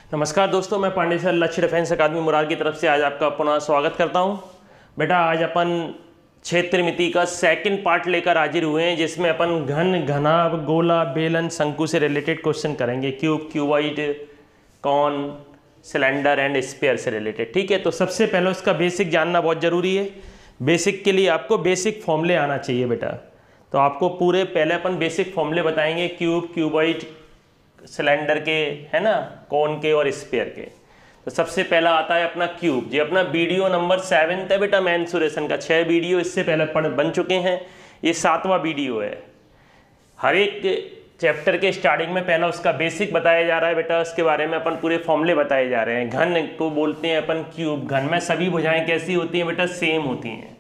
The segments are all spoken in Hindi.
नमस्कार दोस्तों, मैं पांडे सर लक्ष्य डिफेंस अकादमी मुरार की तरफ से आज आपका पुनः स्वागत करता हूं। बेटा आज अपन क्षेत्रमिति का सेकंड पार्ट लेकर हाजिर हुए हैं, जिसमें अपन घन, घनाभ, गोला, बेलन, शंकु से रिलेटेड क्वेश्चन करेंगे। Cube, cuboid, cone, cylinder and sphere से रिलेटेड। ठीक है, तो सबसे पहले उसका बेसिक जानना बहुत ज़रूरी है। बेसिक के लिए आपको बेसिक फॉर्मूले आना चाहिए बेटा। तो आपको पूरे पहले अपन बेसिक फॉर्मूले बताएंगे, क्यूब, क्यूबॉइड, सिलेंडर के, है ना, कौन के और स्फीयर के। तो सबसे पहला आता है अपना क्यूब। जी अपना वीडियो नंबर 7 है बेटा मेंसुरेशन का। 6 वीडियो इससे पहले बन चुके हैं, ये 7वां वीडियो है। हर एक चैप्टर के स्टार्टिंग में पहला उसका बेसिक बताया जा रहा है बेटा, उसके बारे में अपन पूरे फॉर्मूले बताए जा रहे हैं। घन को बोलते हैं अपन क्यूब। घन में सभी भुजाएं कैसी होती हैं बेटा? सेम होती हैं।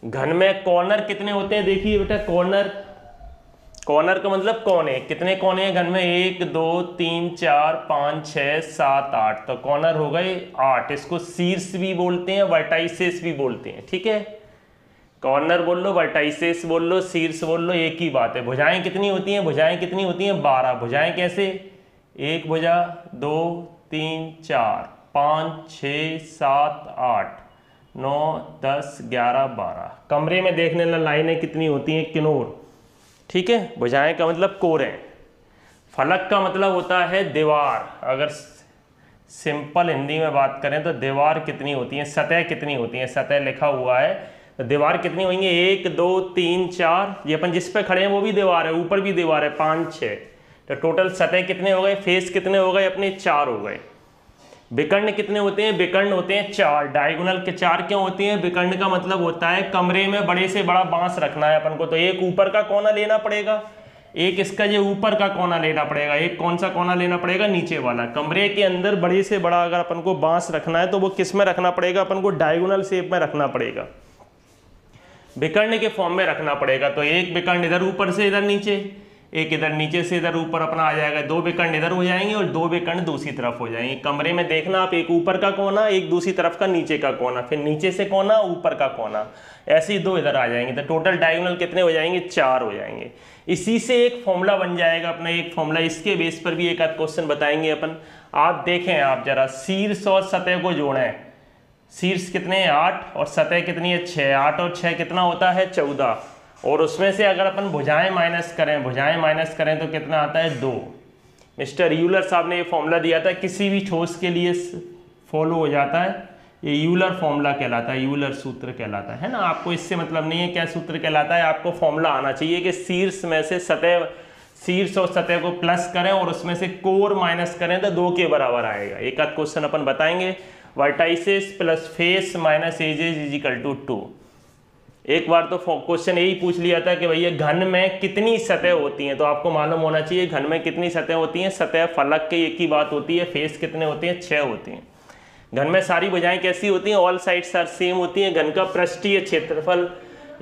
घन में कॉर्नर कितने होते हैं? देखिए बेटा, कॉर्नर का मतलब कोने। कितने कोने हैं घन में? 1 2 3 4 5 6 7 8। तो कॉर्नर हो गए 8। इसको शीर्ष भी बोलते हैं, वर्टाइसेस भी बोलते हैं। ठीक है, कॉर्नर बोल लो, वर्टाइसेस बोल लो, शीर्ष बोल लो, एक ही बात है। भुजाएं कितनी होती हैं? भुजाएं कितनी होती हैं? 12। भुजाएं कैसे? 1 भुजा, 2 3 4 5 6 7 8 9 10 11 12। कमरे में देखने वाला लाइनें कितनी होती हैं? किनोर। ठीक है, भुजाएं का मतलब कोरें। फलक का मतलब होता है दीवार। अगर सिंपल हिंदी में बात करें तो दीवार कितनी होती है, सतह कितनी होती है, सतह लिखा हुआ है तो दीवार कितनी होंगी? 1 2 3 4। ये अपन जिस पे खड़े हैं वो भी दीवार है, ऊपर भी दीवार है, 5 6। तो टोटल सतह कितने हो गए? फेस कितने हो गए अपने? 4 हो गए। विकर्ण कितने होते हैं? विकर्ण होते हैं 4। डायगोनल के 4 क्यों होते हैं? विकर्ण का मतलब होता है कमरे में बड़े से बड़ा बांस रखना है अपन को, तो एक ऊपर का कोना लेना पड़ेगा, एक इसका ये ऊपर का कोना लेना पड़ेगा, एक कौन सा कोना लेना पड़ेगा? नीचे वाला। कमरे के अंदर बड़े से बड़ा अगर अपन को बांस रखना है तो वो किस में रखना पड़ेगा? अपन को डायगोनल शेप में रखना पड़ेगा, विकर्ण के फॉर्म में रखना पड़ेगा। तो एक विकर्ण इधर ऊपर से इधर नीचे, एक इधर नीचे से इधर ऊपर अपना आ जाएगा। 2 विकर्ण इधर हो जाएंगे और 2 विकर्ण दूसरी तरफ हो जाएंगे। कमरे में देखना आप, एक ऊपर का कोना, एक दूसरी तरफ का नीचे का कोना, फिर नीचे से कोना, ऊपर का कोना, ऐसे ही 2 इधर आ जाएंगे। तो टोटल डायगोनल कितने हो जाएंगे? 4 हो जाएंगे। इसी से एक फॉर्मूला बन जाएगा अपना, एक फॉर्मूला। इसके बेस पर भी एक आध क्वेश्चन बताएंगे अपन। आप देखें, आप जरा शीर्ष और सतह को जोड़ें। शीर्ष कितने हैं? 8 और सतह कितनी है? 6। 8 और 6 कितना होता है? 14। और उसमें से अगर अपन भुजाएं माइनस करें तो कितना आता है? 2। मिस्टर यूलर साहब ने ये फॉर्मूला दिया था, किसी भी ठोस के लिए फॉलो हो जाता है। ये यूलर फॉर्मूला कहलाता है, यूलर सूत्र कहलाता है ना। आपको इससे मतलब नहीं है क्या सूत्र कहलाता है, आपको फॉर्मूला आना चाहिए कि शीर्ष में से शीर्ष और सतह को प्लस करें और उसमें से कोर माइनस करें तो 2 के बराबर आएगा। एक आध क्वेश्चन अपन बताएंगे। Vertices plus face minus edges is equal to 2। एक बार तो क्वेश्चन यही पूछ लिया था कि भैया घन में कितनी सतह होती हैं, तो आपको मालूम होना चाहिए घन में कितनी सतह होती हैं। सतह फलक के एक ही बात होती है। फेस कितने होते हैं? 6 होती हैं। घन में सारी भुजाएं कैसी होती हैं? ऑल साइड्स आर सेम होती हैं। घन का पृष्ठीय क्षेत्रफल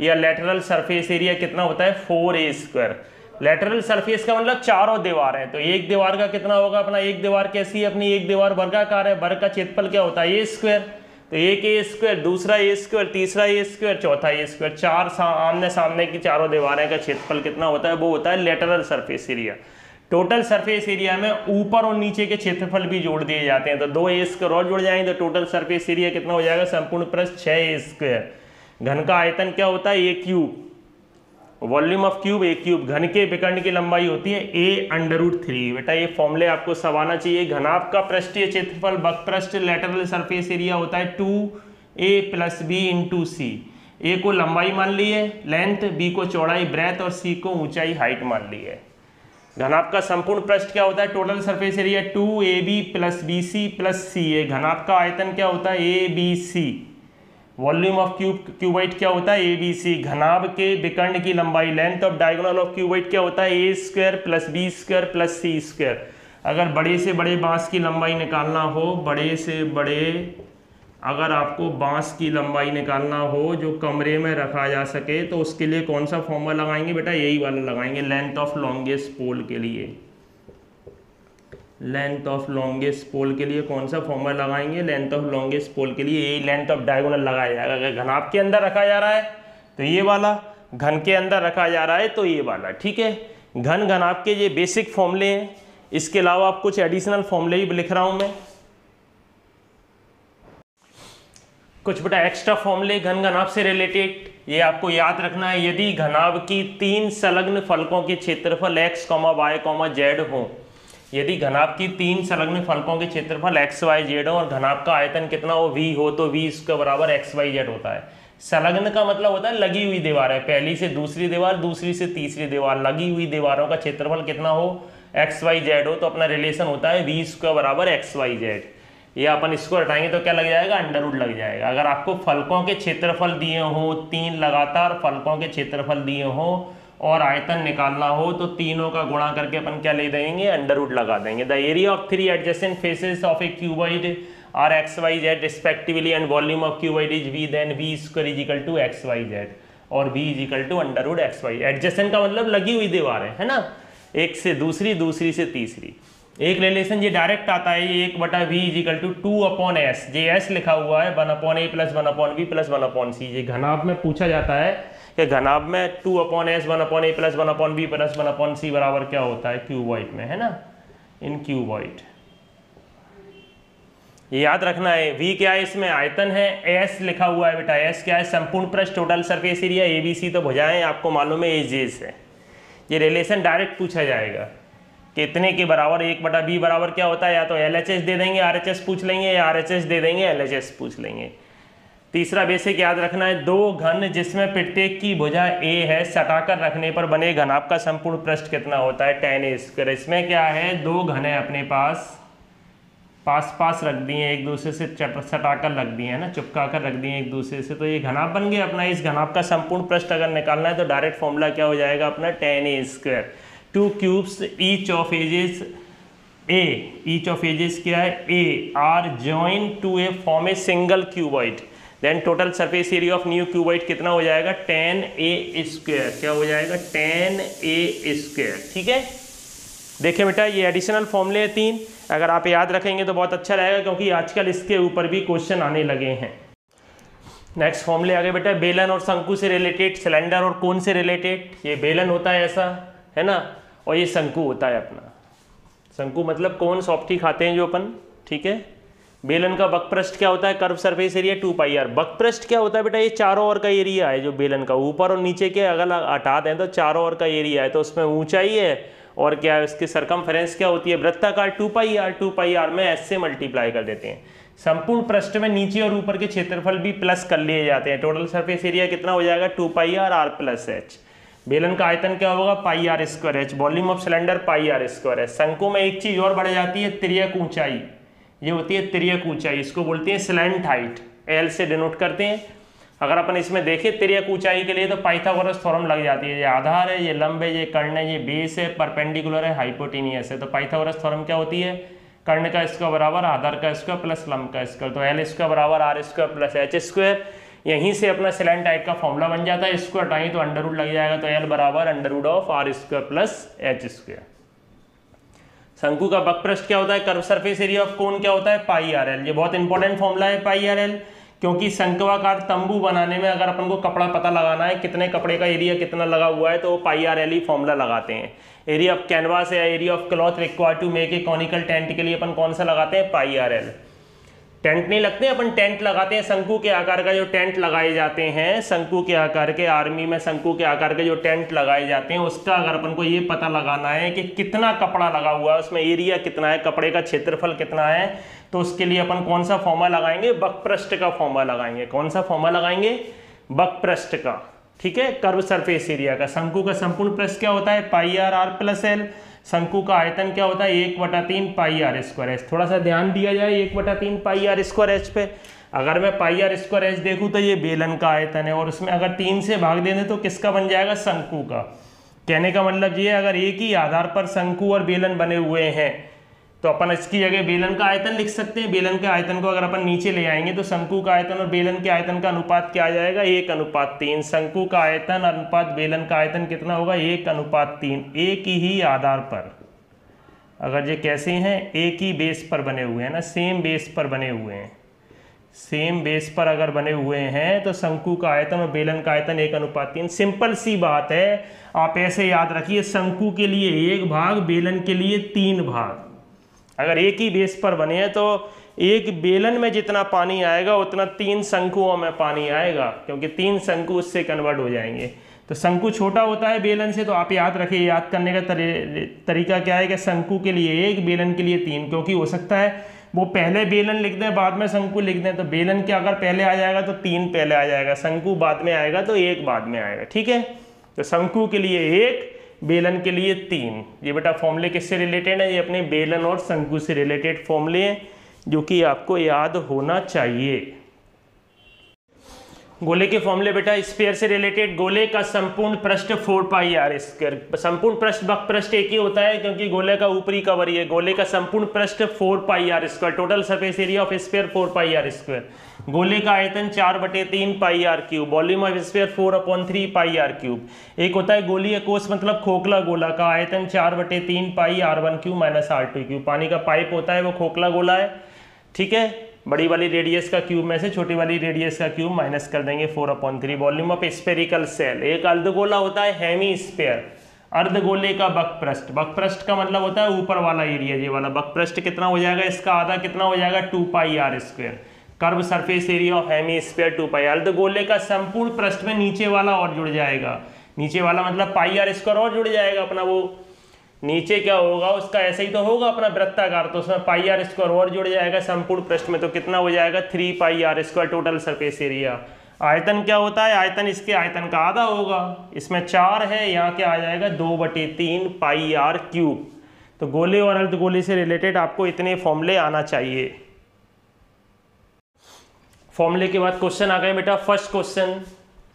या लेटरल सरफेस एरिया कितना होता है? 4a²। लेटरल सरफेस का मतलब चारों दीवार है, तो एक दीवार का कितना होगा अपना? एक दीवार कैसी है अपनी? एक दीवार वर्गाकार है। वर्ग का क्षेत्रफल क्या होता है? a²। तो एक a², दूसरा a², तीसरा a², चौथा a²। 4 आमने सामने की चारों दीवारें का क्षेत्रफल कितना होता है? वो होता है lateral surface area. Total surface area में ऊपर और नीचे के क्षेत्रफल भी जोड़ दिए जाते हैं, तो 2 a² और जुड़ जाएंगे तो टोटल सरफेस एरिया कितना हो जाएगा? संपूर्ण पृष्ठ 6a²। घन का आयतन क्या होता है? a³। Volume of cube a³। घन के विकर्ण की लंबाई होती है a√3। बेटा ये फॉर्मूले आपको सब आना चाहिए। घनाभ का पृष्ठीय क्षेत्रफल वक्रपृष्ठ लेटरल सरफेस एरिया होता है 2a + b × c। a को लंबाई मान ली है, लेंथ, b को चौड़ाई ब्रेथ और c को ऊंचाई हाइट मान ली है। घनाभ का संपूर्ण पृष्ठ क्या होता है? Total surface area 2ab + bc + ca। घनाभ का आयतन क्या होता है? abc। वॉल्यूम ऑफ क्यूबॉइड क्या होता है? abc। घनाभ के विकर्ण की लंबाई, length of diagonal of cuboid क्या होता है? a² + b² + c²। अगर बड़े से बड़े बांस की लंबाई निकालना हो, अगर आपको बांस की लंबाई निकालना हो जो कमरे में रखा जा सके, तो उसके लिए कौन सा फॉर्मूला लगाएंगे बेटा? यही वाला लगाएंगे, लेंथ ऑफ लॉन्गेस्ट पोल के लिए। लेंथ ऑफ लॉन्गेस्ट पोल के लिए कौन सा फॉर्मूला लगाएंगे? लेंथ ऑफ लॉन्गेस्ट पोल के लिए यही लेंथ ऑफ डायगोनल लगाया जाएगा। अगर घनाभ के अंदर रखा जा रहा है तो ये वाला, घन के अंदर रखा जा रहा है तो ये वाला। ठीक है, घन घनाभ के ये बेसिक फॉर्मूले हैं। इसके अलावा आप कुछ एडिशनल फॉर्मूले भी लिख रहा हूं मैं, कुछ बेटा एक्स्ट्रा फॉर्मूले घन घनाभ से रिलेटेड। ये आपको याद रखना है, यदि घनाभ की 3 संलग्न फलकों के क्षेत्रफल x, y, z हो, यदि घनाभ की 3 संलग्न फलकों के क्षेत्रफल x, y, z हो और घनाभ का आयतन कितना हो v हो, तो v इसके बराबर x, y, z होता है। संलग्न का मतलब होता है लगी हुई दीवार है, पहली से दूसरी दीवार, दूसरी से तीसरी दीवार, लगी हुई दीवारों का क्षेत्रफल कितना हो x, y, z हो, तो अपना रिलेशन होता है v स्क्वायर बराबर x, y, z। ये अपन इसको हटाएंगे तो क्या लग जाएगा, अंडर रूट लग जाएगा। अगर आपको फलकों के क्षेत्रफल दिए हो, 3 लगातार फलकों के क्षेत्रफल दिए हो और आयतन निकालना हो, तो तीनों का गुणा करके अपन क्या ले देंगे, अंडर रूट लगा देंगे। The area of 3 adjacent faces of a cuboid are X Y Z respectively and volume of cuboid is V, then V square is equal to X Y Z और V is equal to under root X Y. Adjacent का मतलब लगी हुई दीवार है ना, एक से दूसरी, दूसरी से तीसरी। एक रिलेशन ये डायरेक्ट आता है, ये 1/v is equal to 2/s, J S लिखा हुआ है 1/a plus 1/b plus 1/c। ये घनाभ में पूछा जाता है कि घनाभ में 2/s 1/a plus 1/b plus 1/c बराबर क्या होता है क्यूबॉइड में, है ना, इन क्यूबॉइड। ये याद रखना है। v क्या है, इसमें आयतन है, s लिखा हुआ है बेटा, s क्या है, संपूर्ण पृष्ठ टोटल सरफेस एरिया, abc तो भुजाएं आपको मालूम है एजेस है। ये रिलेशन डायरेक्ट पूछा जाएगा कितने के बराबर, 1/b बराबर क्या होता है, या तो LHS दे देंगे RHS पूछ लेंगे, या RHS दे देंगे LHS पूछ लेंगे। तीसरा बेसिक याद रखना है, 2 घन जिसमें प्रत्येक की भुजा a है, सटाकर रखने पर बने घनाभ का संपूर्ण पृष्ठ कितना होता है, tan a स्क्वायर। इसमें क्या है, 2 घन है अपने पास, पास रख दिए, एक दूसरे से सटाकर रख दिए है ना, चिपका कर रख दिए एक दूसरे से, तो ये घनाभ बन गया अपना। इस घनाभ का संपूर्ण पृष्ठ अगर निकालना है तो डायरेक्ट फॉर्मूला क्या हो जाएगा अपना, tan a square. 2 cubes each of edges a, each of edges क्या है a, are join to a form a single cuboid, then total surface area of new cuboid कितना हो जाएगा, tan a स्क्वायर। क्या हो जाएगा, tan a स्क्वायर। ठीक है, देखिए बेटा ये एडिशनल फॉर्मूले हैं 3, अगर आप याद रखेंगे तो बहुत अच्छा रहेगा, क्योंकि आजकल इसके ऊपर भी क्वेश्चन आने लगे हैं। नेक्स्ट फॉर्मूले आगे बेटा, बेलन और शंकु से रिलेटेड, सिलेंडर और कोन से रिलेटेड। ये बेलन होता है ऐसा, है ना, और ये शंकु होता है अपना। शंकु मतलब कोन सॉफ्टी खाते हैं जो अपन, ठीक है। बेलन का बकपृष्ठ क्या होता है, कर्व सरफेस एरिया 2πr। बकपृष्ठ क्या होता है बेटा, ये चारों ओर का एरिया है जो बेलन का, ऊपर और नीचे के अगर हटा दें तो चारों ओर का एरिया है, तो उसमें ऊंचाई है और क्या है उसकी सरकमफ्रेंस क्या होती है, वृत्ताकार 2πr में s से मल्टीप्लाई कर देते हैं। संपूर्ण पृष्ठ में नीचे और ऊपर के क्षेत्रफल भी प्लस कर लिए जाते हैं। टोटल सरफेस एरिया कितना हो जाएगा, 2πr r प्लस h। बेलन का आयतन क्या होगा, πr square h। Volume of cylinder πr square है। शंकु में एक चीज और बढ़ जाती है, तिर्यक ऊंचाई, ये होती है तिर्यक ऊंचाई, इसको बोलते हैं स्लैंट हाइट, L से डिनोट करते हैं। अगर अपन इसमें देखें तिर्यक ऊंचाई के लिए तो पाइथागोरस थ्योरम लग जाती है, ये आधार है, ये लंब है, ये कर्ण है, ये बेस है, परपेंडिकुलर है, हाइपोटेनियस है। तो पाइथागोरस थ्योरम क्या होती है, कर्ण का स्क्वायर बराबर आधार का स्क्वायर प्लस लंब का स्क्वायर, तो L स्क्वायर बराबर r square plus h square. यहीं से अपना स्लैंट हाइट का फॉर्मूला बन जाता है, इसको हटाएं तो अंडर रूट लग जाएगा, तो L बराबर under root of r square plus h square. शंकु का बकपृष्ठ क्या होता है, curve surface area of cone क्या होता है, πrl। ये बहुत इंपॉर्टेंट फॉर्मूला है πrl, क्योंकि शंक्वाकार तंबू बनाने में अगर अपन को कपड़ा पता लगाना है, कितने कपड़े का एरिया कितना लगा हुआ है, तो πrl ही फॉर्मूला लगाते हैं। एरिया ऑफ कैनवास या area of cloth required to make a conical tent के लिए अपन कौन सा लगाते हैं, πrl। टेंट नहीं लगते, अपन टेंट लगाते हैं, शंकु के आकार का जो टेंट लगाए जाते हैं, शंकु के आकार के, आर्मी में शंकु के आकार के जो टेंट लगाए जाते हैं, उसका अगर अपन को ये पता लगाना है कि कितना कपड़ा लगा हुआ है, उसमें एरिया कितना है, कपड़े का क्षेत्रफल कितना है, तो उसके लिए अपन कौन सा फॉर्मूला लगाएंगे, बकपृष्ठ का फॉर्मूला लगाएंगे। कौन सा फॉर्मूला लगाएंगे, बकपृष्ठ का, ठीक है, कर्व सरफेस एरिया का। शंकु का संपूर्ण पृष्ठ क्या होता है, πr r प्लस l। शंकु का आयतन क्या होता है, 1/3 πr स्क्वायर h। थोड़ा सा ध्यान दिया जाए 1/3 πr स्क्वायर h पे। अगर मैं πr स्क्वायर h देखूँ तो ये बेलन का आयतन है, और उसमें अगर 3 से भाग दे दें तो किसका बन जाएगा, शंकु का। कहने का मतलब ये, अगर एक ही आधार पर शंकु और बेलन बने हुए हैं तो अपन इसकी जगह बेलन का आयतन लिख सकते हैं। बेलन के आयतन को अगर अपन नीचे ले आएंगे तो शंकु का आयतन और बेलन के आयतन का अनुपात क्या आ जाएगा, 1/3। शंकु का आयतन अनुपात बेलन का आयतन कितना होगा, 1/3। एक ही आधार पर, अगर ये कैसे हैं, एक ही बेस पर बने हुए हैं ना, सेम बेस पर बने हुए हैं, सेम बेस पर अगर बने हुए हैं तो शंकु का आयतन और बेलन का आयतन 1:3। सिंपल सी बात है, आप ऐसे याद रखिए, शंकु के लिए 1 भाग, बेलन के लिए 3 भाग। अगर एक ही बेस पर बने हैं तो एक बेलन में जितना पानी आएगा उतना 3 शंकुओं में पानी आएगा, क्योंकि 3 शंकु उससे कन्वर्ट हो जाएंगे। तो शंकु छोटा होता है बेलन से, तो आप याद रखिए, याद करने का तरीका क्या है कि शंकु के लिए 1, बेलन के लिए 3, क्योंकि हो सकता है वो पहले बेलन लिख दें बाद में शंकु लिख दें, तो बेलन के अगर पहले आ जाएगा तो 3 पहले आ जाएगा, शंकु बाद में आएगा तो 1 बाद में आएगा। ठीक है, तो शंकु के लिए 1, बेलन के लिए 3। ये बेटा फॉर्मूले किससे रिलेटेड है? ये अपने बेलन और शंकु से रिलेटेड फॉर्मूले हैं जो कि आपको याद होना चाहिए। गोले के फॉर्मूले बेटा स्फीयर से रिलेटेड, गोले का संपूर्ण पृष्ठ 4πr²। संपूर्ण पृष्ठ वक्र पृष्ठ एक ही होता है क्योंकि गोले का ऊपरी कवर ही है। गोले का संपूर्ण पृष्ठ 4πr², total surface area of sphere 4πr²। गोले का आयतन 4/3 πr³, volume of sphere 4/3 πr³। एक होता है गोलीय कोष मतलब खोखला गोला का आयतन 4/3 πr₁³ - r2³। पानी का पाइप होता है वो खोखला गोला है। ठीक है, बड़ी वाली रेडियस का क्यूब में से छोटी वाली रेडियस का क्यूब माइनस कर देंगे 4/3। वॉल्यूम ऑफ स्फेरिकल सेल, एक अर्धगोला होता है हेमी स्फीयर, अर्धगोले का वक्र पृष्ठ का मतलब होता है ऊपर वाला एरिया, ये वाला वक्र पृष्ठ कितना हो जाएगा, इसका आधा कितना हो जाएगा 2πr²। Curve surface area of hemisphere 2π। अर्धगोले का संपूर्ण पृष्ठ में नीचे वाला और जुड़ जाएगा, नीचे वाला मतलब πr² और जुड़ जाएगा अपना, वो नीचे क्या होगा उसका ऐसे ही तो होगा अपना वृत्ताकार, तो उसमें πr² और जुड़ जाएगा संपूर्ण पृष्ठ में, तो कितना हो जाएगा 3πr² टोटल सरफेस एरिया। आयतन क्या होता है, आयतन इसके आयतन का आधा होगा, इसमें 4 है, यहाँ क्या आ जाएगा 2/3 πr³। तो गोले और अर्धगोले से रिलेटेड आपको इतने फॉर्मूले आना चाहिए। फॉर्मूले के बाद क्वेश्चन आ गए बेटा। फर्स्ट क्वेश्चन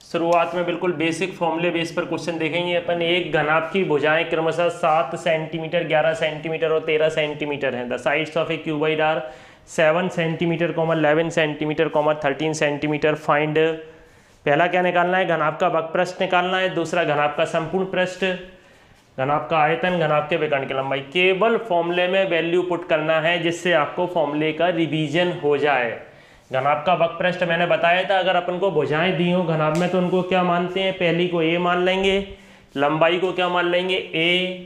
शुरुआत में बिल्कुल बेसिक फॉर्मूले बेस पर क्वेश्चन देखेंगे अपन। एक घनाभ की भुजाएं क्रमशः 7 सेंटीमीटर, 11 सेंटीमीटर और 13 सेंटीमीटर हैं। The sides of a cuboid are 7 centimetre, 11 centimetre, 13 centimetre. Find, पहला क्या निकालना है, घनाभ का वक्र पृष्ठ निकालना है, दूसरा घनाभ का संपूर्ण पृष्ठ, घनाभ का आयतन, घनाभ के विकर्ण की लंबाई। केवल फॉर्मूले में वैल्यू पुट करना है जिससे आपको फॉर्मूले का रिवीजन हो जाए। घनाभ का वक्र पृष्ठ मैंने बताया था, अगर अपन को भुजाएं दी हो घनाभ में तो उनको क्या मानते हैं, पहली को a मान लेंगे, लंबाई को क्या मान लेंगे a,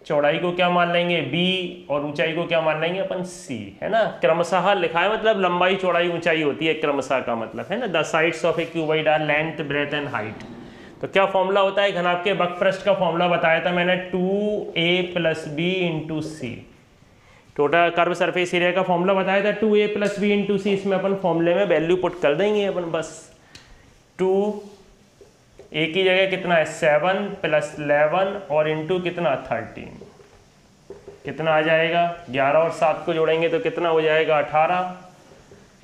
चौड़ाई को क्या मान लेंगे b और ऊंचाई को क्या मान लेंगे अपन c, है ना। क्रमशः लिखा है, मतलब लंबाई चौड़ाई ऊंचाई होती है क्रमशः का मतलब, है ना। The sides of a cuboid are length, breadth and height. तो क्या फॉर्मूला होता है घनाभ के वक्र पृष्ठ का, फॉर्मूला बताया था मैंने 2a + b × c। Total curve surface area का फॉर्मूला बताया था 2a + b × c। इसमें अपन फॉर्मूले में वैल्यू पुट कर देंगे अपन बस। 2 a की जगह कितना है 7 + 11 और इंटू कितना 13, कितना आ जाएगा 11 और 7 को जोड़ेंगे तो कितना हो जाएगा 18,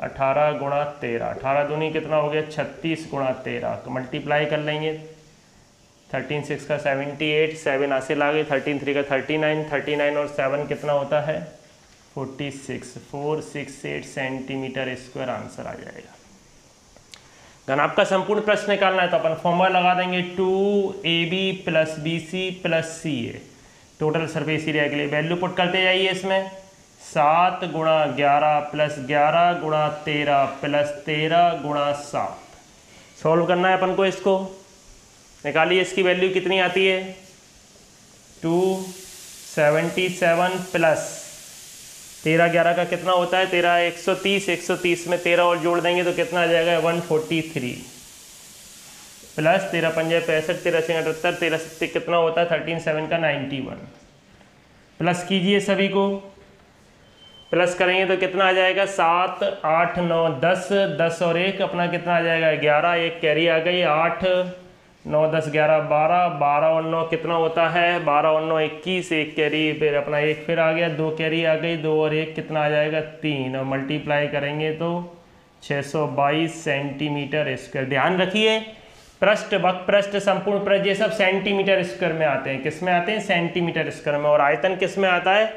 18 × 13, 18 दूनी कितना हो गया 36 × 13, तो मल्टीप्लाई कर लेंगे। 13 6 का 78, 7 हासिल आ गई, 13 3 का 39, 39 और 7 कितना होता है 46, 468 सेंटीमीटर स्क्वायर आंसर आ जाएगा। घनाभ का संपूर्ण पृष्ठ निकालना है तो अपन फॉर्मूला लगा देंगे 2ab + bc + ca। Total surface area के लिए वैल्यू पुट करते जाइए इसमें, 7 × 11 + 11 × 13 + 13 × 7। सॉल्व करना है अपन को, इसको निकालिए, इसकी वैल्यू कितनी आती है 277 प्लस 13 11 का कितना होता है 13 130, 130 में 13 और जोड़ देंगे तो कितना आ जाएगा 143 प्लस 13 5 65, 13 6 78, 13 7 कितना होता है 13 7 का 91। प्लस कीजिए सभी को, प्लस करेंगे तो कितना आ जाएगा 7 8 9 10, 10 और 1 अपना कितना आ जाएगा 11, एक कैरी आ गई 8 9 10 11 12, 12 और 9 कितना होता है 12 और 9 21, एक कैरी फिर अपना एक फिर आ गया, 2 कैरी आ गई, 2 और 1 कितना आ जाएगा 3 और मल्टीप्लाई करेंगे तो 622 सेंटीमीटर स्क्वायर। ध्यान रखिए पृष्ठ वक्र पृष्ठ संपूर्ण पृष्ठ ये सब सेंटीमीटर स्क्वायर में आते हैं, किस में आते हैं सेंटीमीटर स्क्वायर में, और आयतन किस में आता है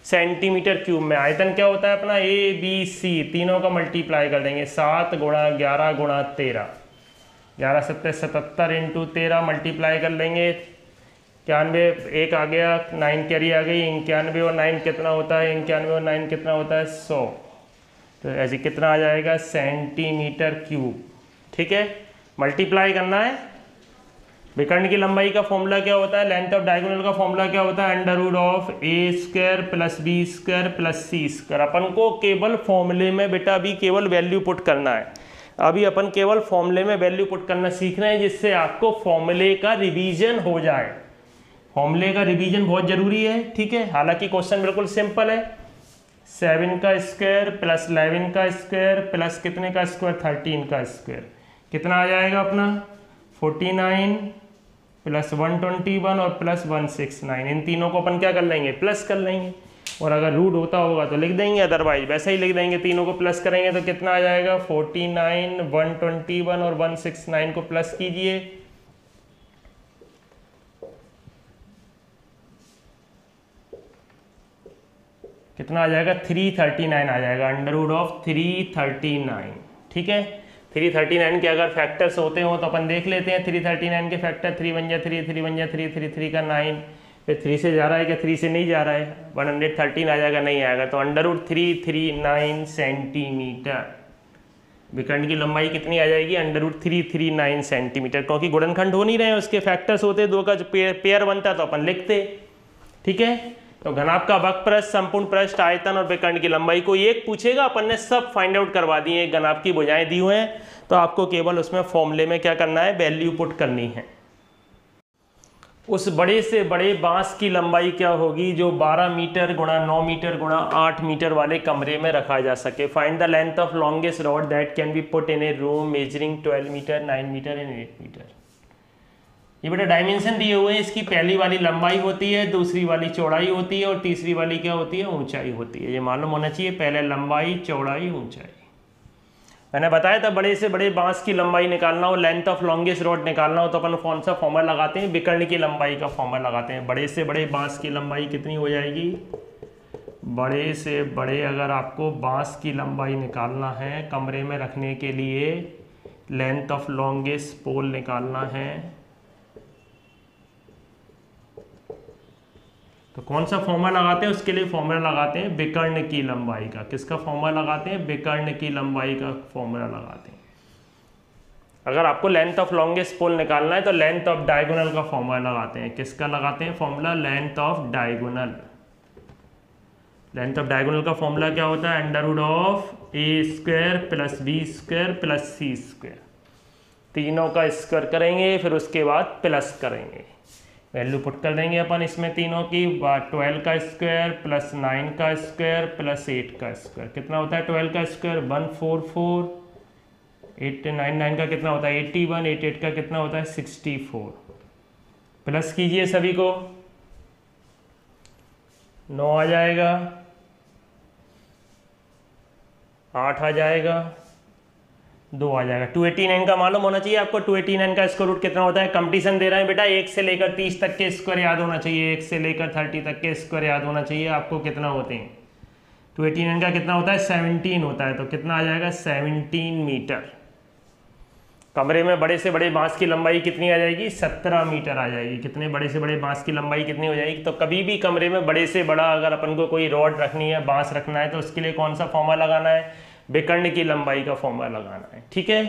सेंटीमीटर क्यूब में। आयतन क्या होता है अपना ए बी सी तीनों का मल्टीप्लाई कर देंगे 7 × 11 × 13, 11 7 77 इंटू 13 मल्टीप्लाई कर लेंगे 91, एक आ गया 9 कैरी आ गई 91 और 9 कितना होता है 91 और 9 कितना होता है 100, तो ऐसे कितना आ जाएगा सेंटीमीटर क्यूब। ठीक है, मल्टीप्लाई करना है। विकर्ण की लंबाई का फॉर्मूला क्या होता है, लेंथ ऑफ डायगोनल का फॉर्मूला क्या होता है, under root of A square plus B square plus C square. अपन को केवल फॉर्मूले में बेटा अभी केवल वैल्यू पुट करना है। अभी अपन केवल फॉर्मूले में वैल्यू पुट करना सीख रहे हैं, जिससे आपको फॉर्मूले का रिवीजन हो जाए। फॉर्मूले का रिवीजन बहुत जरूरी है। ठीक है, हालांकि क्वेश्चन बिल्कुल सिंपल है। 7 का स्क्वायर प्लस 11 का स्क्वायर प्लस कितने का स्क्वायर 13 का स्क्वायर, कितना आ जाएगा अपना 49 प्लस 121 और प्लस 169। इन तीनों को अपन क्या कर लेंगे, प्लस कर लेंगे। और अगर रूट होता होगा तो लिख देंगे, अदरवाइज वैसे ही लिख देंगे। तीनों को प्लस करेंगे तो कितना आ जाएगा 49, 121 और 169 को प्लस कीजिए। कितना आ जाएगा 339 आ जाएगा, अंडर रूट ऑफ 339। ठीक है, 339 के अगर फैक्टर्स होते हो तो अपन देख लेते हैं। 339 के फैक्टर 3 1 जा 3, 3 1 जा 3, 3 3 का 9, फिर 3 से जा रहा है क्या, 3 से नहीं जा रहा है, 113 आ जाएगा, नहीं आएगा। तो अंडर रूट 339 सेंटीमीटर। विकर्ण की लंबाई कितनी आ जाएगी, अंडर रूट 339 सेंटीमीटर। क्योंकि गुणनखंड हो नहीं रहे हैं, उसके फैक्टर्स होते, दो का जो पेयर बनता तो अपन लिखते। ठीक है, तो घनाभ का वक्रपृष्ठ, संपूर्ण पृष्ठ, आयतन और विकर्ण की लंबाई को एक पूछेगा, अपन ने सब फाइंड आउट करवा दिए। घनाभ की भुजाएं दी हुए हैं, तो आपको केवल उसमें फॉर्मूले में क्या करना है, वैल्यू पुट करनी है। उस बड़े से बड़े बांस की लंबाई क्या होगी जो 12 मीटर गुणा 9 मीटर गुणा 8 मीटर वाले कमरे में रखा जा सके। Find the length of longest rod that can be put in a room measuring 12 metre, 9 metre and 8 metre. ये बेटा डायमेंशन दिए हुए हैं। इसकी पहली वाली लंबाई होती है, दूसरी वाली चौड़ाई होती है और तीसरी वाली क्या होती है, ऊंचाई होती है। ये मालूम होना चाहिए, पहले लंबाई, चौड़ाई, ऊंचाई। मैंने बताया था बड़े से बड़े बांस की लंबाई निकालना हो, लेंथ ऑफ लॉन्गेस्ट रॉड निकालना हो, तो अपन कौन सा फॉर्मूला लगाते हैं, विकर्ण की लंबाई का फॉर्मूला लगाते हैं। बड़े से बड़े बांस की लंबाई कितनी हो जाएगी, बड़े से बड़े अगर आपको बांस की लंबाई निकालना है कमरे में रखने के लिए, लेंथ ऑफ लॉन्गेस्ट पोल निकालना है, तो कौन सा फॉर्मूला लगाते हैं, उसके लिए फॉर्मूला लगाते हैं विकर्ण की लंबाई का। किसका फॉर्मूला लगाते हैं, विकर्ण की लंबाई का फॉर्मूला लगाते हैं। अगर आपको लेंथ ऑफ लॉन्गेस्ट पोल निकालना है तो लेंथ ऑफ डायगोनल का फॉर्मूला लगाते हैं। किसका लगाते हैं formula, length of diagonal. Length of diagonal का फॉर्मूला क्या होता है, under root of A square plus B square plus C square. तीनों का स्क्वायर करेंगे, फिर उसके बाद प्लस करेंगे, वैल्यू पुट कर देंगे अपन इसमें तीनों की। 12 का स्क्वायर प्लस 9 का स्क्वायर प्लस 8 का स्क्वायर, कितना होता है 12 का स्क्वायर 144, 899 का कितना होता है 81, 88 का कितना होता है 64। प्लस कीजिए सभी को, 9 आ जाएगा, 8 आ जाएगा, 2 आ जाएगा। 289 का मालूम होना चाहिए आपको। 289 का स्क्वायर रूट कितना होता है, कंपटीशन दे रहे हैं बेटा, 1 से लेकर 30 तक के स्क्वायर याद होना चाहिए, 1 से लेकर 30 तक के स्क्वायर याद होना चाहिए आपको। कितना होते हैं 289 का कितना होता है 17 होता है, तो कितना आ जाएगा 17 मीटर। कमरे में बड़े से बड़े बांस की लंबाई कितनी आ जाएगी, 17 मीटर आ जाएगी। कितने बड़े से बड़े बांस की लंबाई कितनी हो जाएगी, तो कभी भी कमरे में बड़े से बड़ा अगर अपन को कोई रॉड रखनी है, बांस रखना है, तो उसके लिए कौन सा फॉर्मूला लगाना है, विकर्ण की लंबाई का फॉर्मूला लगाना है। ठीक है,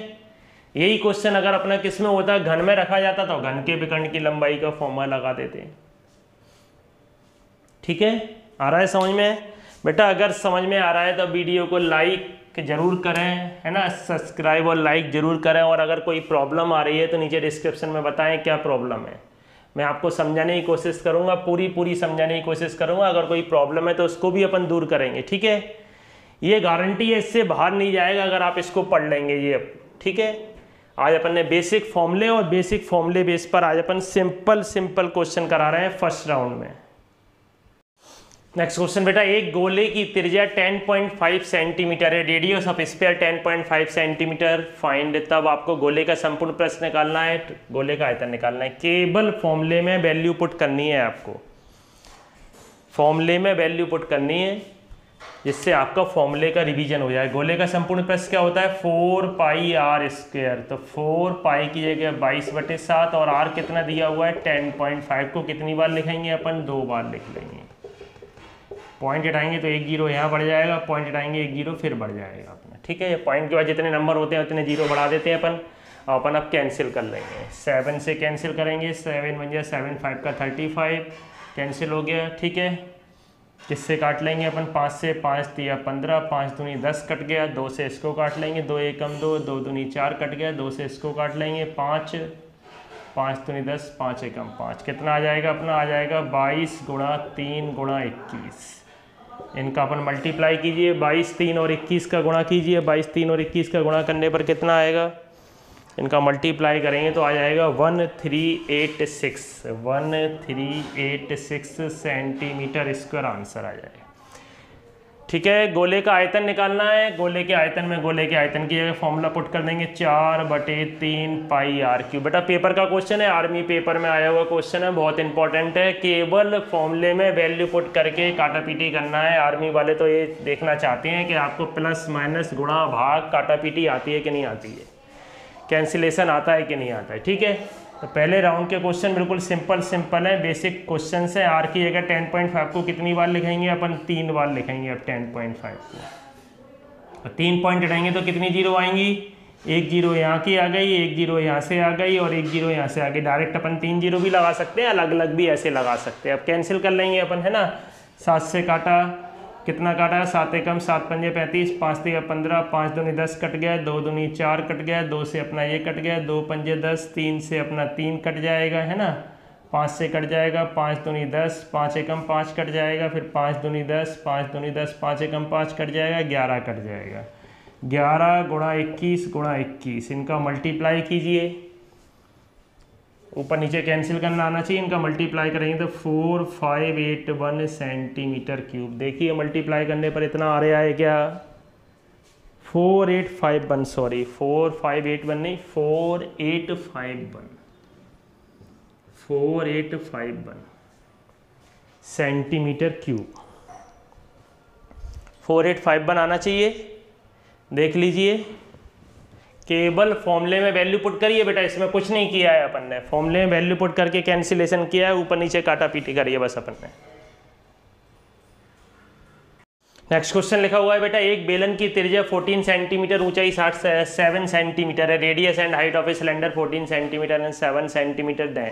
यही क्वेश्चन अगर अपना किस में होता है, घन में रखा जाता तो घन के विकर्ण की लंबाई का फॉर्मूला लगा देते। ठीक है, आ रहा है समझ में बेटा? अगर समझ में आ रहा है तो वीडियो को लाइक जरूर करें, है ना, सब्सक्राइब और लाइक जरूर करें। और अगर कोई प्रॉब्लम आ रही है तो नीचे डिस्क्रिप्शन में बताएं क्या प्रॉब्लम है, मैं आपको समझाने की कोशिश करूंगा, पूरी समझाने की कोशिश करूंगा। अगर कोई प्रॉब्लम है तो उसको भी अपन दूर करेंगे। ठीक है, ये गारंटी है, इससे बाहर नहीं जाएगा अगर आप इसको पढ़ लेंगे ये। ठीक है, आज अपन ने बेसिक फॉर्मूले और बेसिक फॉर्मूले बेस पर आज अपन सिंपल क्वेश्चन करा रहे हैं फर्स्ट राउंड में। नेक्स्ट क्वेश्चन बेटा, एक गोले की त्रिज्या 10.5 सेंटीमीटर है, radius of sphere 10.5 centimetre, find. तब आपको गोले का संपूर्ण प्रश्न निकालना है, गोले का आयतन निकालना है। केवल फॉर्मूले में वैल्यू पुट करनी है आपको, फॉर्मूले में वैल्यू पुट करनी है, जिससे आपका फॉर्मूले का रिवीजन हो जाए। गोले का संपूर्ण प्रश्न क्या होता है 4 पाई आर स्क्वायर, तो 4 पाई की जगह 22/7 और आर कितना दिया हुआ है 10.5 को कितनी बार लिखेंगे अपन, 2 बार लिख लेंगे। पॉइंट हटाएंगे तो एक जीरो यहाँ बढ़ जाएगा, पॉइंट हटाएंगे एक जीरो फिर बढ़ जाएगा अपना। ठीक है, ये पॉइंट के बाद जितने नंबर होते हैं उतने जीरो बढ़ा देते हैं अपन, और अपन अब कैंसिल कर लेंगे। 7 से कैंसिल करेंगे, 7 बन जाए 7 5 का 35 कैंसिल हो गया। ठीक है, किससे काट लेंगे अपन, 5 से, 5 दिया 15, 5 दूनी 10 कट गया, 2 से इसको काट लेंगे, 2 एकम 2, 2 दूनी 4 कट गया, 2 से इसको काट लेंगे, 5, 5 दूनी 10, 5 एकम 5, कितना आ जाएगा अपना, आ जाएगा 22 गुणा 3 गुणा 21। इनका अपन मल्टीप्लाई कीजिए, 22 3 और 21 का गुणा कीजिए, 22 3 और 21 का गुणा करने पर कितना आएगा, इनका मल्टीप्लाई करेंगे तो आ जाएगा 1386 सेंटीमीटर स्क्वायर आंसर आ जाएगा। ठीक है, गोले का आयतन निकालना है। गोले के आयतन में गोले के आयतन की जगह फॉर्मूला पुट कर देंगे 4/3 पाई r3। बेटा पेपर का क्वेश्चन है, आर्मी पेपर में आया हुआ क्वेश्चन है, बहुत इंपॉर्टेंट है। केवल फॉर्मूले में वैल्यू पुट करके काटा पीटी करना है। आर्मी वाले तो ये देखना चाहते हैं कि आपको प्लस माइनस गुणा भाग काटा पीटी आती है कि नहीं आती है, कैंसिलेशन आता है कि नहीं आता है। ठीक है, तो पहले राउंड के क्वेश्चन बिल्कुल सिंपल है, बेसिक क्वेश्चन है। आर की जगह 10.5 को कितनी बार लिखेंगे अपन, 3 बार लिखेंगे अब 10.5 को। 3 पॉइंट हटाएंगे तो कितनी जीरो आएंगी, एक जीरो यहाँ की आ गई, एक जीरो यहाँ से आ गई और एक जीरो यहाँ से आ गई। डायरेक्ट अपन 3 जीरो भी लगा सकते हैं, अलग अलग भी ऐसे लगा सकते हैं। अब कैंसिल कर लेंगे अपन, है ना। 7 से काटा, कितना काटा, 7 एकम 7 पंजे 35, 5 दिया 15, 5 दूनी 10 कट गया, 2 दूनी 4 कट गया, 2 से अपना ये कट गया, 2 पंजे 10, 3 से अपना 3 कट जाएगा, है ना। 5 से कट जाएगा, 5 दूनी 10, 5 एकम 5 कट जाएगा, फिर 5 दूनी 10, 5 दूनी 10, 5 एकम 5 कट जाएगा, 11 कट जाएगा। 11 गुणा 21 गुणा 21, इनका मल्टीप्लाई कीजिए, ऊपर नीचे कैंसिल करना आना चाहिए। इनका मल्टीप्लाई करेंगे तो 4581 सेंटीमीटर क्यूब। देखिए मल्टीप्लाई करने पर इतना आ रहा है क्या, 4851, सॉरी 4581 नहीं, 4851 सेंटीमीटर क्यूब। 4851 आना चाहिए, देख लीजिए। केवल फॉर्मूले में वैल्यू पुट करिए बेटा, इसमें कुछ नहीं किया है अपन ने, फॉर्मूले में वैल्यू पुट करके कैंसिलेशन किया है, ऊपर नीचे काटा पीटी करिए बस अपन ने। नेक्स्ट क्वेश्चन लिखा हुआ है बेटा, एक बेलन की त्रिज्या 14 सेंटीमीटर, ऊंचाई 7 सेंटीमीटर है, radius and height of a cylinder 14 centimetre and 7 centimetre दें।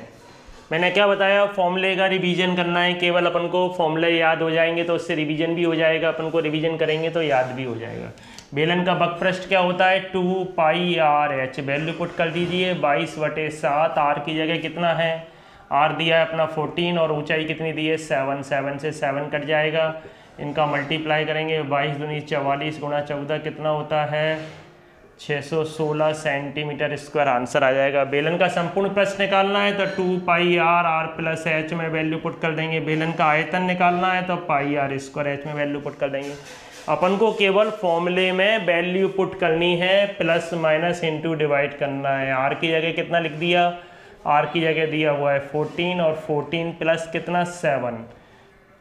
मैंने क्या बताया, फॉर्मूले का रिवीजन करना है। केवल अपन को फॉर्मूले याद हो जाएंगे तो उससे रिवीजन भी हो जाएगा, अपन को रिवीजन करेंगे तो याद भी हो जाएगा। बेलन का बक पृष्ठ क्या होता है, 2 पाई आर एच। वैल्यू पुट कर दीजिए 22/7। आर की जगह कितना है, आर दिया है अपना 14 और ऊंचाई कितनी दी है 7, 7 से 7 कट जाएगा। इनका मल्टीप्लाई करेंगे, 22 दूनी 44 गुणा 14 कितना होता है 616 सेंटीमीटर स्क्वायर आंसर आ जाएगा। बेलन का संपूर्ण पृष्ठ निकालना है तो 2 पाई आर, आर प्लस एच में वैल्यू पुट कर देंगे। बेलन का आयतन निकालना है तो पाई आर स्क्वायर एच में वैल्यू पुट कर देंगे। अपन को केवल फॉर्मूले में वैल्यू पुट करनी है, प्लस माइनस इंटू डिवाइड करना है। आर की जगह कितना लिख दिया, आर की जगह दिया हुआ है 14 और 14 प्लस कितना 7,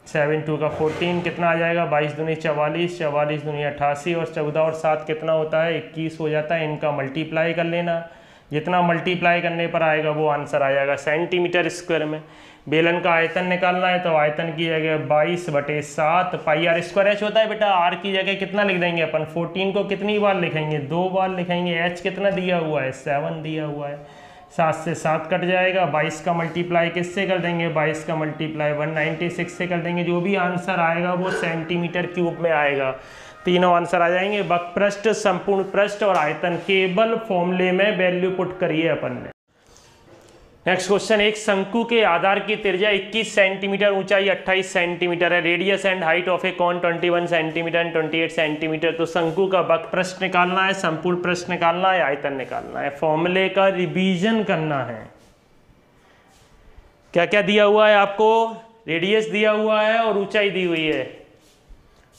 7 2 का 14 कितना आ जाएगा 22 दूनी 44, 44 दूनी 88 और 14 और 7 कितना होता है 21 हो जाता है। इनका मल्टीप्लाई कर लेना, जितना मल्टीप्लाई करने पर आएगा वो आंसर आ जाएगा सेंटीमीटर स्क्वायर में। बेलन का आयतन निकालना है तो आयतन की जगह 22/7 पाई आर स्क्वायर एच होता है बेटा। आर की जगह कितना लिख देंगे अपन, 14 को कितनी बार लिखेंगे, 2 बार लिखेंगे। एच कितना दिया हुआ है 7 दिया हुआ है, 7 से 7 कट जाएगा। 22 का मल्टीप्लाई किससे कर देंगे, 22 का मल्टीप्लाई 196 से कर देंगे। जो भी आंसर आएगा वो सेंटीमीटर क्यूब में आएगा। तीनों आंसर आ जाएंगे, बक पृष्ठ, संपूर्ण पृष्ठ और आयतन। केवल फॉर्मूले में वैल्यू पुट करिए अपन ने। नेक्स्ट क्वेश्चन, एक शंकु के आधार की त्रिज्या 21 सेंटीमीटर, ऊंचाई 28 सेंटीमीटर है, radius and height of a cone 21 centimetre and 28 centimetre. तो शंकु का बक पृष्ठ निकालना है, संपूर्ण पृष्ठ निकालना है, आयतन निकालना है। फॉर्मूले का रिवीजन करना है। क्या क्या दिया हुआ है आपको, रेडियस दिया हुआ है और ऊंचाई दी हुई है।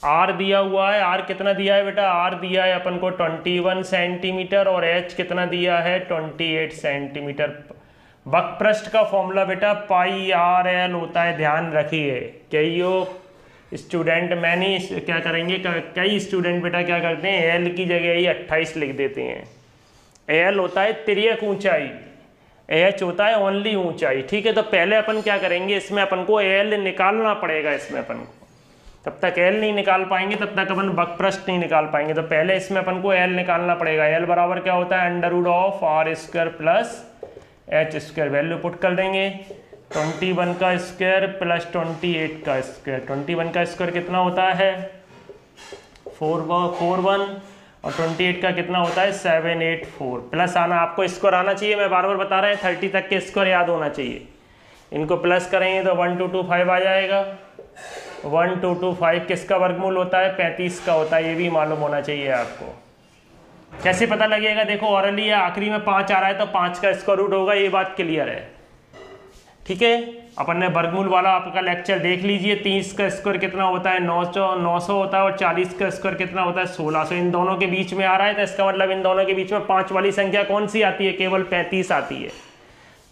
आर दिया हुआ है, आर कितना दिया है बेटा, आर दिया है अपन को 21 सेंटीमीटर और एच कितना दिया है 28 सेंटीमीटर। बक पृष्ठ का फॉर्मूला बेटा पाई आर एल होता है, ध्यान रखिए। कई स्टूडेंट, मैंने क्या करेंगे, कई स्टूडेंट बेटा क्या करते हैं एल की जगह ही 28 लिख देते हैं। एल होता है तिर्यक ऊंचाई, एच होता है ओनली ऊंचाई। ठीक है, तो पहले अपन क्या करेंगे, इसमें अपन को एल निकालना पड़ेगा। इसमें अपन को तब तक एल नहीं निकाल पाएंगे, तब तक अपन वक्रपृष्ठ नहीं निकाल पाएंगे। तो पहले इसमें अपन को एल निकालना पड़ेगा। एल बराबर क्या होता है, √r² plus h²। Value put कर देंगे 21 का स्क्वायर प्लस 28 का स्क्वायर। 21 का स्क्वायर कितना होता है 41 और 28 का कितना होता है 784। प्लस आना, आपको स्क्वायर आना चाहिए, मैं बार बार बता रहा है 30 तक के स्क्वायर याद होना चाहिए। इनको प्लस करेंगे तो 1225 आ जाएगा। 1225 किसका वर्गमूल होता है 35 का होता है, ये भी मालूम होना चाहिए आपको। कैसे पता लगेगा, देखो ऑरली है, आखिरी में 5 आ रहा है तो 5 का स्क्वायर रूट होगा, ये बात क्लियर है। ठीक है, अपन ने वर्गमूल वाला आपका लेक्चर देख लीजिए। 30 का स्क्वायर कितना होता है 900 होता है और 40 का स्क्वायर कितना होता है 1600। इन दोनों के बीच में आ रहा है तो इसका मतलब इन दोनों के बीच में 5 वाली संख्या कौन सी आती है, केवल 35 आती है।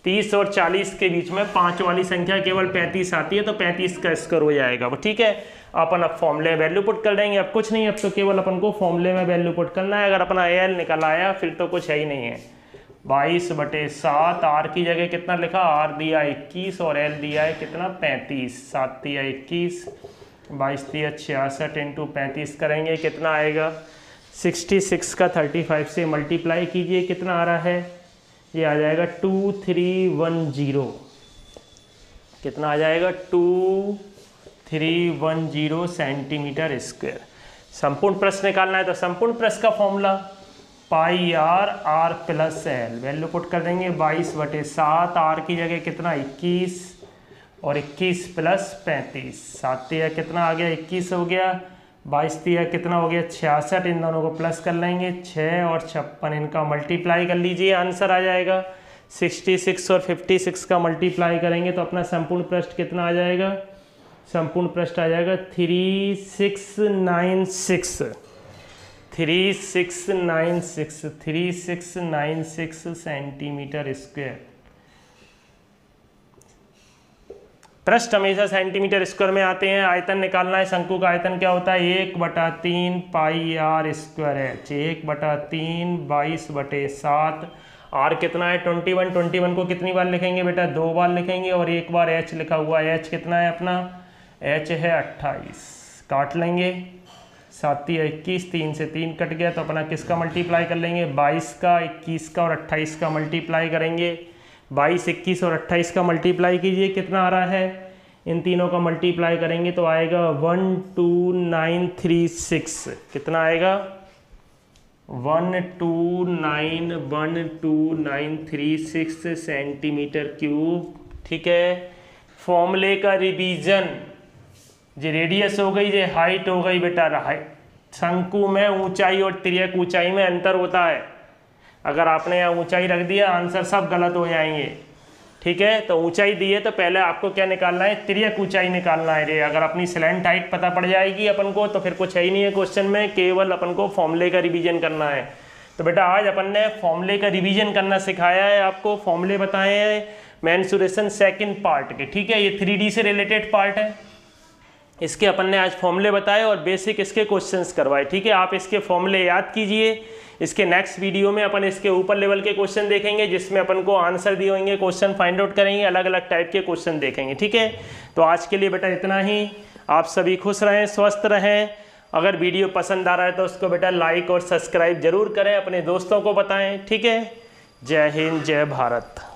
30 और 40 के बीच में 5 वाली संख्या केवल 35 आती है, तो 35 का स्क्वायर हो जाएगा। ठीक है, अपन अब फॉर्मूले में वैल्यू पुट कर देंगे। अब कुछ नहीं, अब तो केवल अपन को फॉर्मूले में वैल्यू पुट करना है। अगर अपना एल निकल आया फिर तो कुछ है ही नहीं है। 22/7, आर की जगह कितना लिखा, आर दिया 21 और एल दिया है कितना 35। 7 × 21, 22 × 66 इंटू 35 करेंगे, कितना आएगा 66 का 35 से मल्टीप्लाई कीजिए, कितना आ रहा है, ये आ जाएगा 2310। कितना आ जाएगा 2310 सेंटीमीटर स्क्वायर। संपूर्ण पृष्ठ निकालना है तो संपूर्ण पृष्ठ का formula πr plus L. Value put कर देंगे 22/7, आर की जगह कितना 21 और 21 प्लस 35। 7 × कितना आ गया 21 हो गया, 22 × कितना हो गया 66। इन दोनों को प्लस कर लेंगे, 6 और 56 इनका मल्टीप्लाई कर लीजिए, आंसर आ जाएगा 66 और 56 का मल्टीप्लाई करेंगे तो अपना संपूर्ण पृष्ठ कितना आ जाएगा, संपूर्ण पृष्ठ आ जाएगा 3696 सेंटीमीटर स्क्वायर। पृष्ठ हमेशा सेंटीमीटर स्क्वायर में आते हैं। आयतन निकालना है, शंकु का आयतन क्या होता है 1/3 πr²h। 1/3 22/7, आर कितना है 21। 21 को कितनी बार लिखेंगे बेटा, 2 बार लिखेंगे और 1 बार एच लिखा हुआ है। एच कितना है अपना, एच है 28। काट लेंगे, 7 × 21, 3 से 3 कट गया तो अपना किसका मल्टीप्लाई कर लेंगे 22 का, 21 का और 28 का मल्टीप्लाई करेंगे। 22, 21 और 28 का मल्टीप्लाई कीजिए, कितना आ रहा है, इन तीनों का मल्टीप्लाई करेंगे तो आएगा 12936। कितना आएगा 12936 सेंटीमीटर क्यूब। ठीक है, फॉर्मूले का रिवीजन, जो रेडियस हो गई, जो हाइट हो गई बेटा। शंकु में ऊंचाई और तिर्यक ऊंचाई में अंतर होता है। अगर आपने यहाँ ऊंचाई रख दिया, आंसर सब गलत हो जाएंगे। ठीक है, तो ऊंचाई दी है तो पहले आपको क्या निकालना है, तिर्यक ऊंचाई निकालना है रे। अगर अपनी स्लैंट हाइट पता पड़ जाएगी अपन को तो फिर कुछ है ही नहीं है क्वेश्चन में, केवल अपन को फॉर्मूले का रिवीजन करना है। तो बेटा आज अपन ने फॉर्मूले का रिवीजन करना सिखाया है आपको, फॉर्मूले बताए हैं मेंसुरेशन सेकंड पार्ट के। ठीक है, ये 3D से रिलेटेड पार्ट है, इसके अपन ने आज फॉर्मूले बताए और बेसिक इसके क्वेश्चंस करवाए। ठीक है, आप इसके फॉर्मूले याद कीजिए। इसके नेक्स्ट वीडियो में अपन इसके ऊपर लेवल के क्वेश्चन देखेंगे, जिसमें अपन को आंसर दिए होंगे, क्वेश्चन फाइंड आउट करेंगे, अलग अलग टाइप के क्वेश्चन देखेंगे। ठीक है, तो आज के लिए बेटा इतना ही। आप सभी खुश रहें, स्वस्थ रहें। अगर वीडियो पसंद आ रहा है तो उसको बेटा लाइक और सब्सक्राइब जरूर करें, अपने दोस्तों को बताएं। ठीक है, जय हिंद, जय भारत।